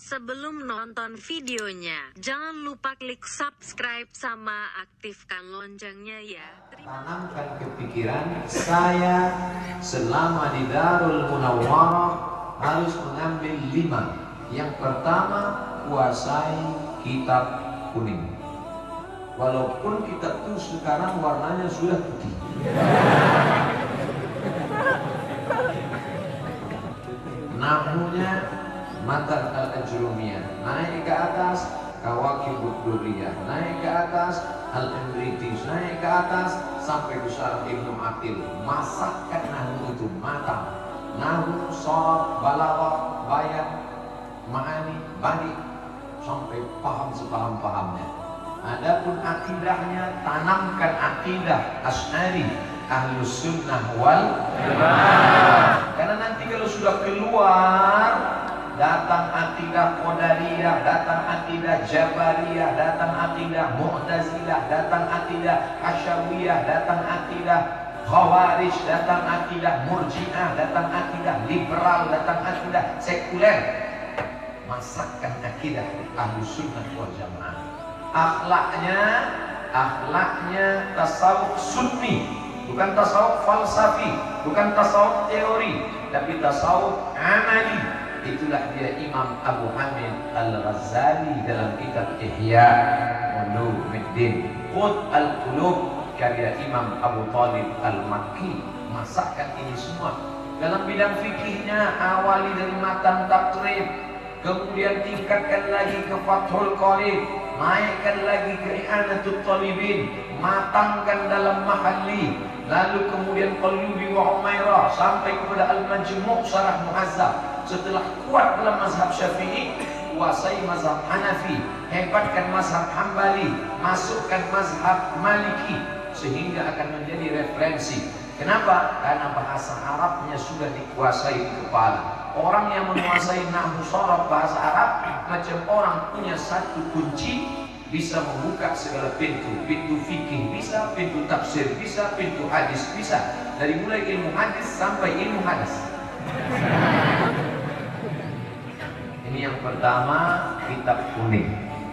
Sebelum nonton videonya, jangan lupa klik subscribe sama aktifkan loncengnya ya. Tanamkan kepikiran saya selama di Darul Munawwarah harus mengambil 5. Yang pertama, kuasai kitab kuning. Walaupun kitab itu sekarang warnanya sudah putih. Namunya Matan al-Ajrumiyah, naik ke atas Kawakibud Durriyah, naik ke atas Al-Imritis, naik ke atas sampai ke Syarah Ibnu Aqil. Masakkan nahu itu matang. Nahu, sharaf, balaghah, bayan, ma'ani, badi, sampai paham sepaham-pahamnya. Adapun akidahnya, tanamkan akidah Asy'ari, Ahlus Sunnah wal Jamaah. Karena nanti kalau sudah keluar, datang akidah Qadariyah, datang akidah Jabariyah, datang akidah Mu'tazilah, datang akidah Hasyawiyah, datang akidah Khawarij, datang akidah Murji'ah, datang akidah liberal, datang akidah sekuler. Masakkan akidah Ahlus Sunnah wal Jamaah. Akhlaknya tasawuf sunni, bukan tasawuf falsafi, bukan tasawuf teori, tapi tasawuf amali. Itulah dia Imam Abu Hamid Al-Ghazali dalam kitab Ihya Ulumuddin, Qut al-Qulub karya Imam Abu Talib Al-Makki. Masakkan ini semua. Dalam bidang fikihnya, awali dari matan takrib, kemudian tingkatkan lagi ke Fathul Qarib, naikkan lagi ke I'anatul Talibin, matangkan dalam mahalli, lalu kemudian Qalyubi wa Umairah sampai kepada Al-Majmu' Syarah Muhazzab. Setelah kuat dalam mazhab Syafi'i, kuasai mazhab Hanafi, hebatkan mazhab Hambali, masukkan mazhab Maliki, sehingga akan menjadi referensi. Kenapa? Karena bahasa Arabnya sudah dikuasai di kepala. Orang yang menguasai nahwu sharaf bahasa Arab macam orang punya satu kunci, bisa membuka segala pintu. Pintu fikih bisa, pintu tafsir bisa, pintu hadis bisa. Dari mulai ilmu hadis sampai ilmu hadis. Ini yang pertama, kitab kuning.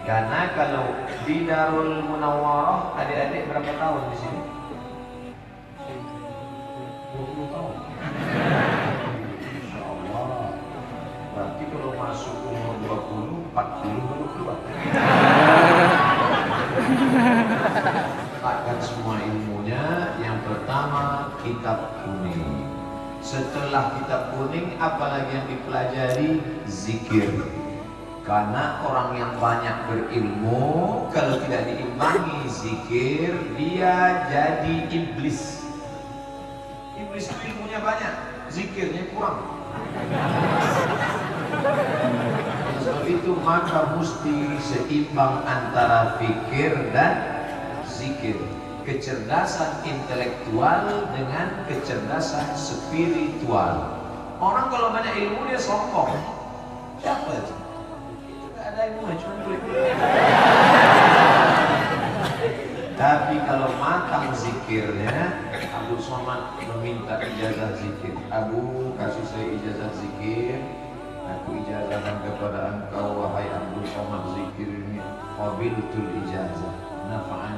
Karena kalau di Darul Munawwarah, adik-adik berapa tahun di sini? 20 tahun. Insya Allah. Berarti kalau masuk umur 20, 40 baru keluar. Takkan semua ilmunya. Yang pertama, kitab kuning. Setelah kitab kuning, apalagi yang dipelajari? Zikir. Karena orang yang banyak berilmu, kalau tidak diimbangi zikir, dia jadi iblis. Iblis itu ilmunya banyak, zikirnya kurang. Sebab itu maka mesti seimbang antara fikir dan zikir. Kecerdasan intelektual dengan kecerdasan spiritual. Orang kalau banyak ilmu dia sombong. Siapa itu? Itu gak ada ilmu, cuma kulit-kulit. Tapi kalau matang zikirnya, Abu Somad meminta ijazah zikir. Abu, kasih saya ijazah zikir. Aku ijazahkan kepada engkau, wahai Abu Somad, zikir ini qabiltul ijazah. Nafa'an